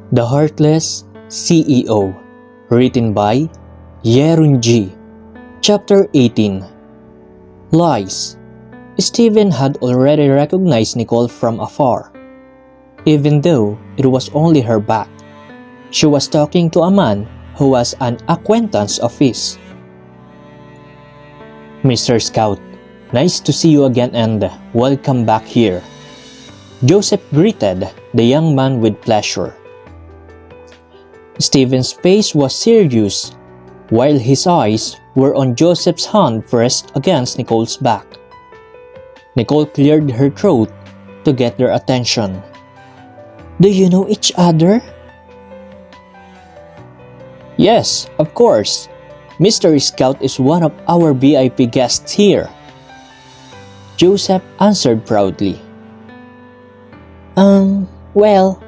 The Heartless CEO, written by Yerun G. Chapter 18. Lies. Steven had already recognized Nicole from afar. Even though it was only her back, she was talking to a man who was an acquaintance of his. "Mr. Scout, nice to see you again and welcome back here." Joseph greeted the young man with pleasure. Steven's face was serious, while his eyes were on Joseph's hand pressed against Nicole's back. Nicole cleared her throat to get their attention. "Do you know each other?" "Yes, of course. Mr. Scout is one of our VIP guests here," Joseph answered proudly. Well,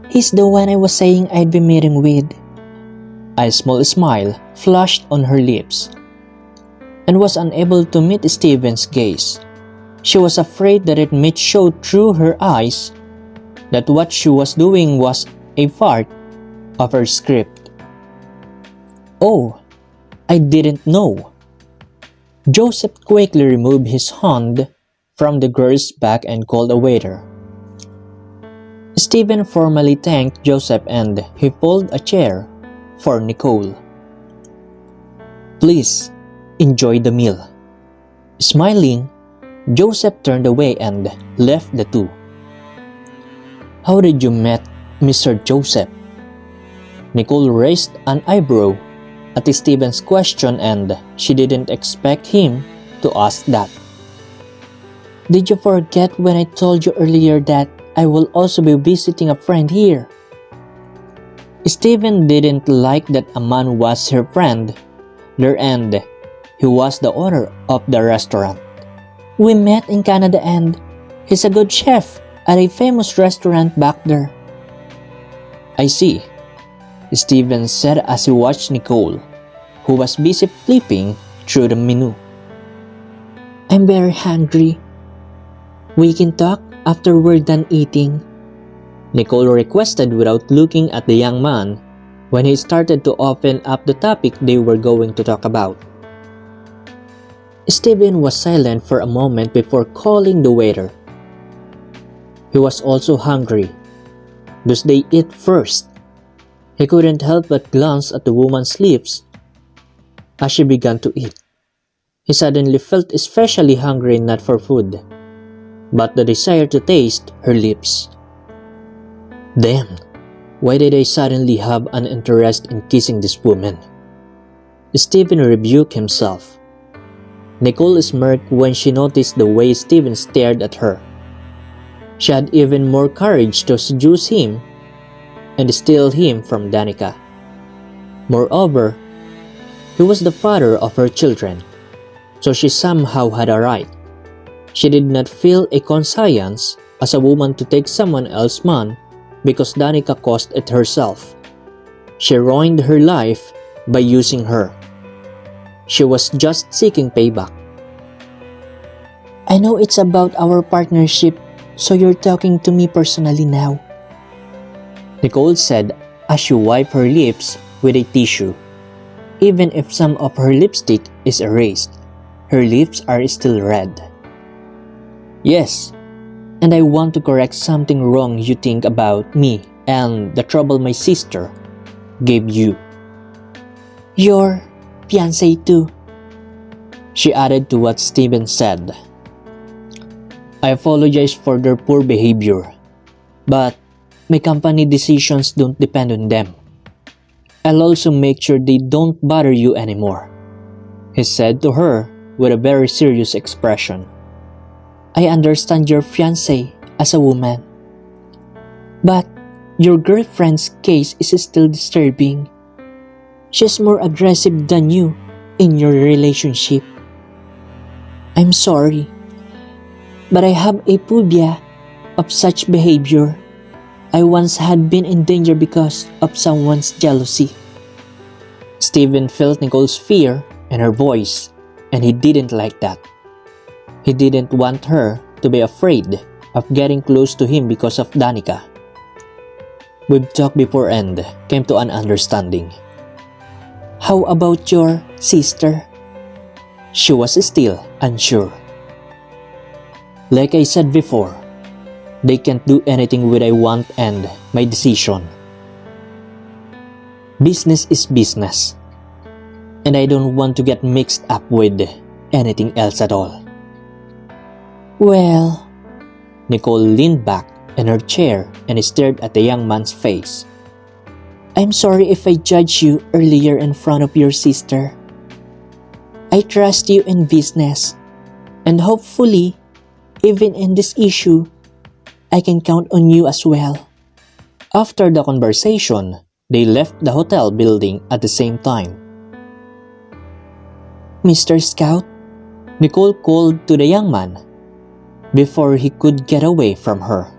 he's the one I was saying I'd be meeting with." A small smile flashed on her lips, and was unable to meet Steven's gaze. She was afraid that it might show through her eyes that what she was doing was a part of her script. "Oh, I didn't know." Joseph quickly removed his hand from the girl's back and called a waiter. Steven formally thanked Joseph and he pulled a chair for Nicole. "Please, enjoy the meal." Smiling, Joseph turned away and left the two. "How did you meet Mr. Joseph?" Nicole raised an eyebrow at Steven's question and she didn't expect him to ask that. "Did you forget when I told you earlier that I will also be visiting a friend here?" Steven didn't like that a man was her friend there and he was the owner of the restaurant. "We met in Canada and he's a good chef at a famous restaurant back there." "I see," Steven said as he watched Nicole, who was busy flipping through the menu. "I'm very hungry. We can talk after we're done eating," Nicole requested without looking at the young man when he started to open up the topic they were going to talk about. Steven was silent for a moment before calling the waiter. He was also hungry, thus they ate first. He couldn't help but glance at the woman's lips as she began to eat. He suddenly felt especially hungry, not for food, but the desire to taste her lips. Damn, why did I suddenly have an interest in kissing this woman? Steven rebuked himself. Nicole smirked when she noticed the way Steven stared at her. She had even more courage to seduce him and steal him from Danica. Moreover, he was the father of her children, so she somehow had a right. She did not feel a conscience as a woman to take someone else's man because Danica caused it herself. She ruined her life by using her. She was just seeking payback. "I know it's about our partnership, so you're talking to me personally now," Nicole said as she wiped her lips with a tissue. Even if some of her lipstick is erased, her lips are still red. "Yes, and I want to correct something wrong you think about me and the trouble my sister gave you." "Your fiancé too," she added to what Steven said. "I apologize for their poor behavior, but my company decisions don't depend on them. I'll also make sure they don't bother you anymore," he said to her with a very serious expression. "I understand your fiancé as a woman, but your girlfriend's case is still disturbing. She's more aggressive than you in your relationship. I'm sorry, but I have a phobia of such behavior. I once had been in danger because of someone's jealousy." Steven felt Nicole's fear in her voice, and he didn't like that. He didn't want her to be afraid of getting close to him because of Danica. We've talked before and came to an understanding. How about your sister? She was still unsure. Like I said before, they can't do anything with I want and my decision. Business is business, and I don't want to get mixed up with anything else at all. Well, Nicole leaned back in her chair and stared at the young man's face. I'm sorry if I judged you earlier in front of your sister. I trust you in business, and hopefully, even in this issue, I can count on you as well. After the conversation, they left the hotel building at the same time. Mr. Scout, Nicole called to the young man before he could get away from her.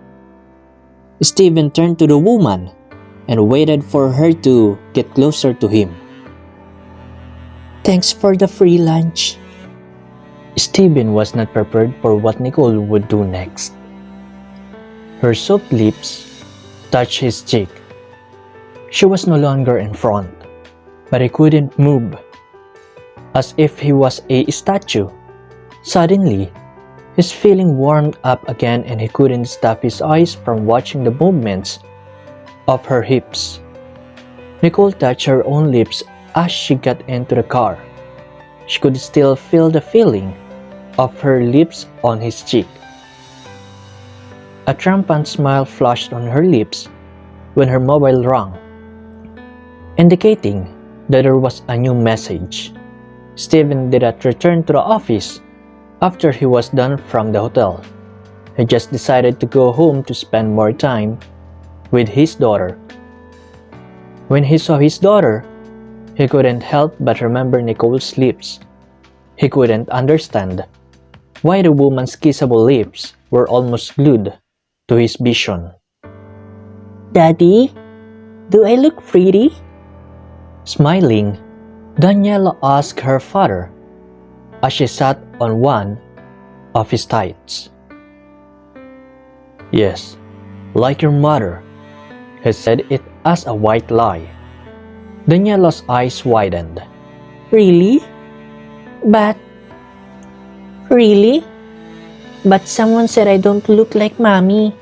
Steven turned to the woman and waited for her to get closer to him. Thanks for the free lunch. Steven was not prepared for what Nicole would do next. Her soft lips touched his cheek. She was no longer in front, but he couldn't move, as if he was a statue. Suddenly, his feeling warmed up again and he couldn't stop his eyes from watching the movements of her hips. Nicole touched her own lips as she got into the car. She could still feel the feeling of her lips on his cheek. A triumphant smile flashed on her lips when her mobile rang, indicating that there was a new message. Steven did not return to the office after he was done from the hotel. He just decided to go home to spend more time with his daughter. When he saw his daughter, he couldn't help but remember Nicole's lips. He couldn't understand why the woman's kissable lips were almost glued to his vision. Daddy, do I look pretty? Smiling, Daniela asked her father as she sat on one of his tights. Yes, like your mother, he said it as a white lie. Daniela's eyes widened. Really? Really? But someone said I don't look like mommy.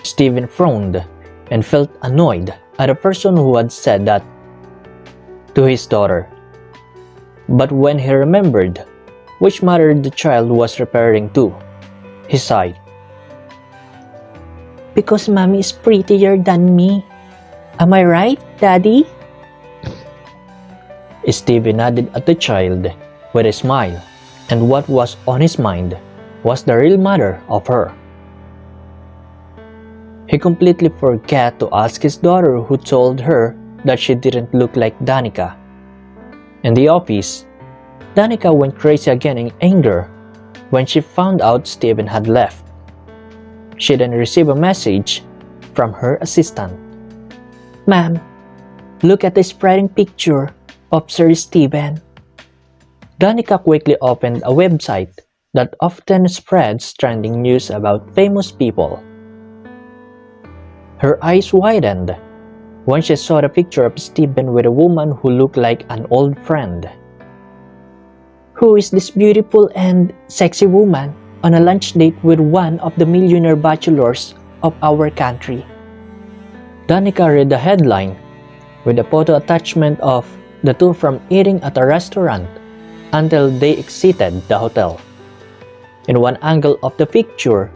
Steven frowned and felt annoyed at the person who had said that to his daughter. But when he remembered which mother the child was referring to, he sighed. Because mommy is prettier than me. Am I right, Daddy? Steven nodded at the child with a smile, and what was on his mind was the real mother of her. He completely forgot to ask his daughter who told her that she didn't look like Danica. In the office, Danica went crazy again in anger when she found out Steven had left. She then received a message from her assistant. Ma'am, look at the spreading picture of Sir Steven. Danica quickly opened a website that often spreads trending news about famous people. Her eyes widened when she saw the picture of Steven with a woman who looked like an old friend. Who is this beautiful and sexy woman on a lunch date with one of the millionaire bachelors of our country? Danica read the headline with a photo attachment of the two from eating at a restaurant until they exited the hotel. In one angle of the picture,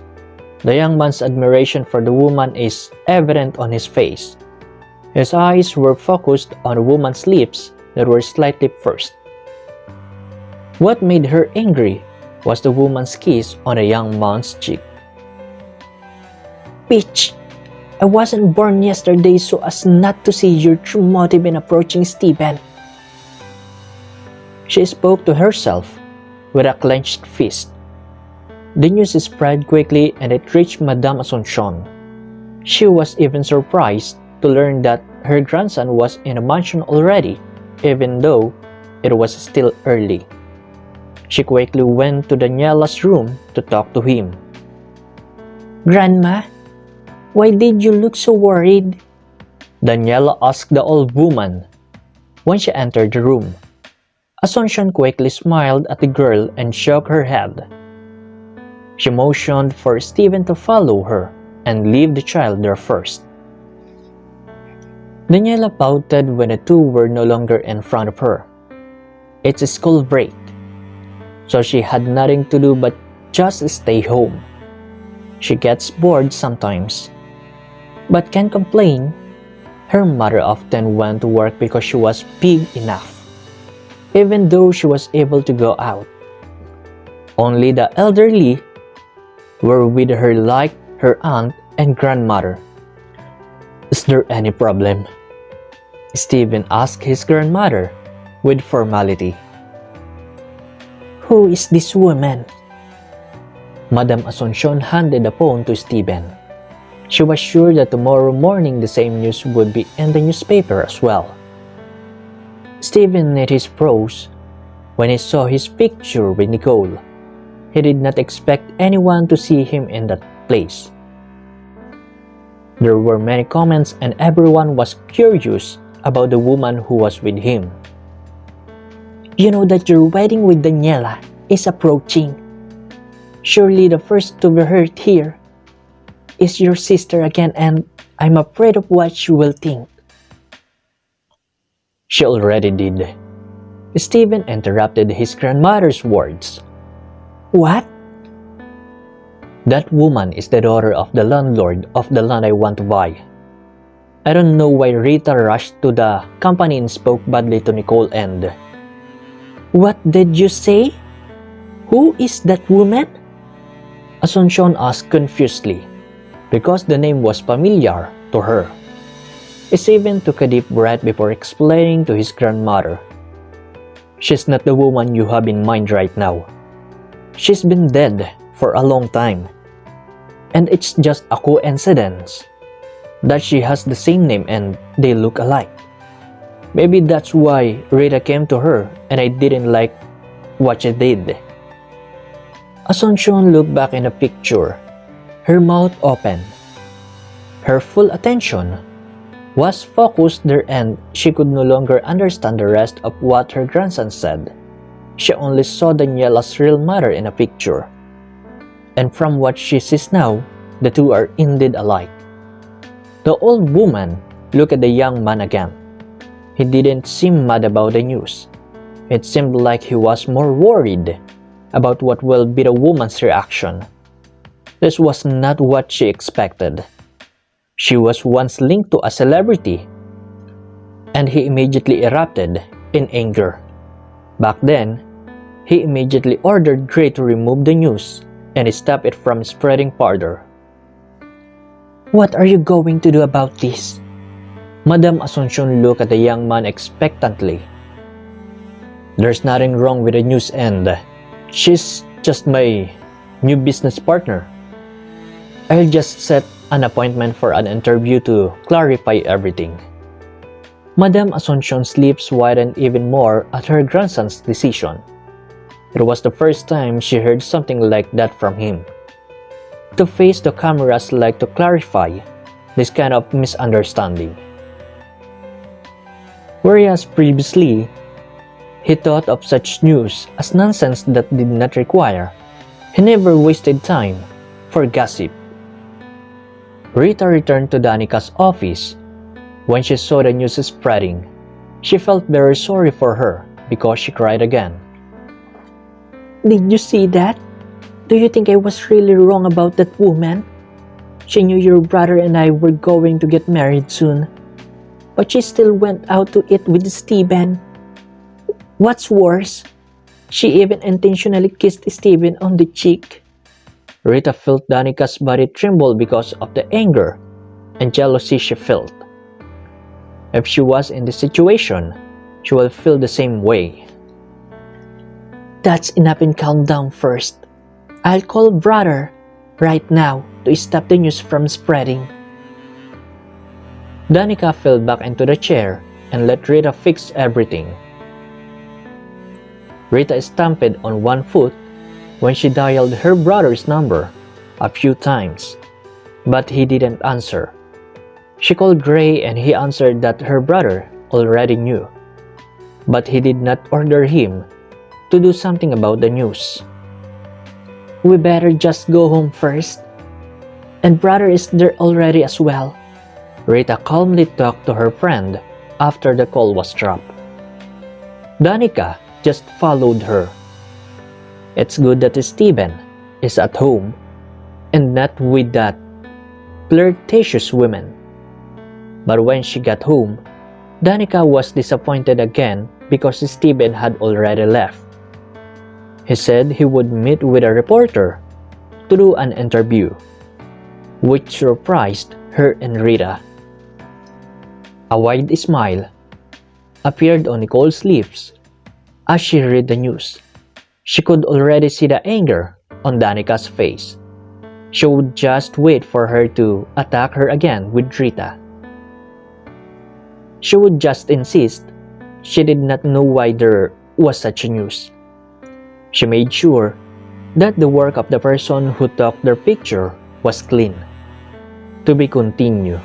the young man's admiration for the woman is evident on his face. His eyes were focused on the woman's lips that were slightly pursed. What made her angry was the woman's kiss on the young man's cheek. Bitch, I wasn't born yesterday so as not to see your true motive in approaching Steven. She spoke to herself with a clenched fist. The news spread quickly and it reached Madame Asuncion. She was even surprised to learn that her grandson was in a mansion already, even though it was still early. She quickly went to Daniela's room to talk to him. Grandma, why did you look so worried? Daniela asked the old woman when she entered the room. Asuncion quickly smiled at the girl and shook her head. She motioned for Stephen to follow her and leave the child there first. Daniela pouted when the two were no longer in front of her. It's a school break, so she had nothing to do but just stay home. She gets bored sometimes, but can't complain. Her mother often went to work because she was big enough, even though she was able to go out. Only the elderly were with her like her aunt and grandmother. Is there any problem? Stephen asked his grandmother with formality. Who is this woman? Madame Asuncion handed the phone to Stephen. She was sure that tomorrow morning the same news would be in the newspaper as well. Stephen knit his brows when he saw his picture with Nicole. He did not expect anyone to see him in that place. There were many comments and everyone was curious about the woman who was with him. You know that your wedding with Daniela is approaching. Surely the first to be hurt here is your sister again, and I'm afraid of what she will think. She already did. Stephen interrupted his grandmother's words. What? That woman is the daughter of the landlord of the land I want to buy. I don't know why Rita rushed to the company and spoke badly to Nicole and... What did you say? Who is that woman? Asuncion asked confusedly, because the name was familiar to her. Stephen took a deep breath before explaining to his grandmother. She's not the woman you have in mind right now. She's been dead for a long time. And it's just a coincidence that she has the same name and they look alike. Maybe that's why Rita came to her and I didn't like what she did. Asuncion looked back in the picture, her mouth open. Her full attention was focused there and she could no longer understand the rest of what her grandson said. She only saw Daniela's real mother in a picture. And from what she sees now, the two are indeed alike. The old woman looked at the young man again. He didn't seem mad about the news. It seemed like he was more worried about what will be the woman's reaction. This was not what she expected. She was once linked to a celebrity, and he immediately erupted in anger. Back then, he immediately ordered Gray to remove the news and stop it from spreading further. What are you going to do about this? Madame Asuncion looked at the young man expectantly. There's nothing wrong with the news and she's just my new business partner. I'll just set an appointment for an interview to clarify everything. Madame Asuncion's lips widened even more at her grandson's decision. It was the first time she heard something like that from him. To face the cameras like to clarify this kind of misunderstanding. Whereas previously, he thought of such news as nonsense that did not require. He never wasted time for gossip. Rita returned to Danica's office. When she saw the news spreading, she felt very sorry for her because she cried again. Did you see that? Do you think I was really wrong about that woman? She knew your brother and I were going to get married soon. But she still went out to eat with Stephen. What's worse, she even intentionally kissed Stephen on the cheek. Rita felt Danica's body tremble because of the anger and jealousy she felt. If she was in this situation, she will feel the same way. That's enough and calm down first. I'll call brother right now to stop the news from spreading. Danica fell back into the chair and let Rita fix everything. Rita stamped on one foot when she dialed her brother's number a few times, but he didn't answer. She called Gray and he answered that her brother already knew, but he did not order him to do something about the news. We better just go home first. And brother is there already as well. Rita calmly talked to her friend after the call was dropped. Danica just followed her. It's good that Stephen is at home and not with that flirtatious woman. But when she got home, Danica was disappointed again because Stephen had already left. He said he would meet with a reporter to do an interview, which surprised her and Rita. A wide smile appeared on Nicole's lips as she read the news. She could already see the anger on Danica's face. She would just wait for her to attack her again with Rita. She would just insist she did not know why there was such a news. She made sure that the work of the person who took their picture was clean. To be continued.